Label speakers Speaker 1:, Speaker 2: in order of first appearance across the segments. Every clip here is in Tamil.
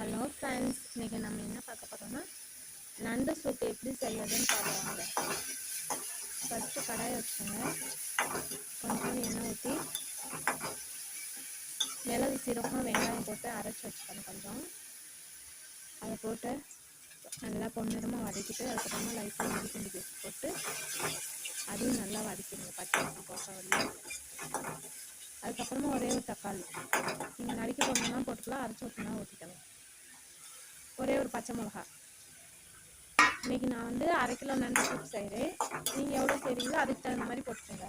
Speaker 1: ஹலோ ஃப்ரெண்ட்ஸ், இன்றைக்கி நம்ம என்ன பார்க்க போகிறோம்னா நண்டு சூப் எப்படி செய்யறதுன்னு பார்க்கலாங்க. ஃபஸ்ட்டு கடாயை வச்சுக்கோங்க. கொஞ்சம் எண்ணெய் ஊற்றி மிளகு சீரகம் வெங்காயம் போட்டு அரைச்சி வச்சுக்கணும். கொஞ்சம் அதை போட்டு நல்லா பொன்னிறமாக வதக்கிட்டு அதுக்கப்புறமா லைட்டாக இஞ்சி பூண்டு பேஸ்ட் போட்டு அதையும் நல்லா வதக்கிடுங்க. பச்சை போட்ட வரலாம். அதுக்கப்புறமா ஒரே ஒரு தக்காளி நீங்கள் நறுக்கி போடணும்னா போட்டுக்கலாம், அரைச்சி ஊற்றினா ஊற்றிக்கலாம். ஒரே ஒரு பச்சை மிளகா. இன்றைக்கி நான் 1/2 கிலோ நண்டு சூப் செய்கிறேன். நீங்கள் எவ்வளோ செய்கிறீங்களோ அதுக்கு தகுந்த மாதிரி போட்டுக்கோங்க.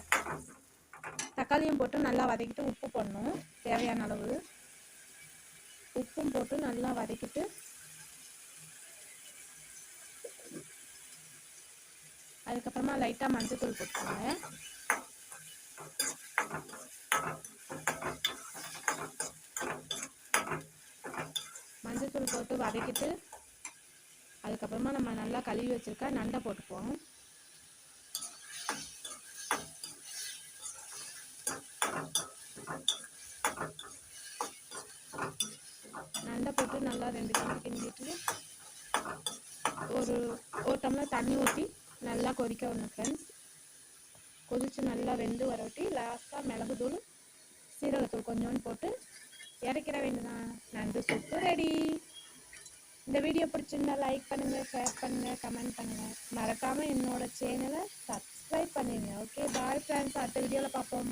Speaker 1: தக்காளியும் போட்டு நல்லா வதக்கிட்டு உப்பு போடணும், தேவையான அளவு உப்பும் போட்டு நல்லா வதக்கிட்டு அதுக்கப்புறமா லைட்டாக மஞ்சள்தூள் போட்டுக்கோங்க. மஞ்சள்தூள் போட்டு வதக்கிட்டு அதுக்கப்புறமா நம்ம நல்லா கழுவி வச்சிருக்க நண்டை போட்டுப்போம். நண்டை போட்டு நல்லா 2 கிண்டி கிண்டிட்டு ஒரு டம்ளர் தண்ணி ஊற்றி நல்லா கொதிக்க விடணும் ஃப்ரெண்ட்ஸ். கொதித்து நல்லா வெந்து வரட்டி லாஸ்ட்டாக மிளகுத்தூள் சீரகத்தூள் கொஞ்சோண்டு போட்டு இறக்கிற வேண்டியதான். நண்டு சூப்பு ரெடி. இந்த வீடியோ பிடிச்சிருந்தா லைக் பண்ணுங்கள், ஷேர் பண்ணுங்கள், கமெண்ட் பண்ணுங்கள். மறக்காமல் என்னோட சேனலை சப்ஸ்கிரைப் பண்ணிடுங்க. Okay, bye friends. அடுத்த வீடியோவில் பார்ப்போம்.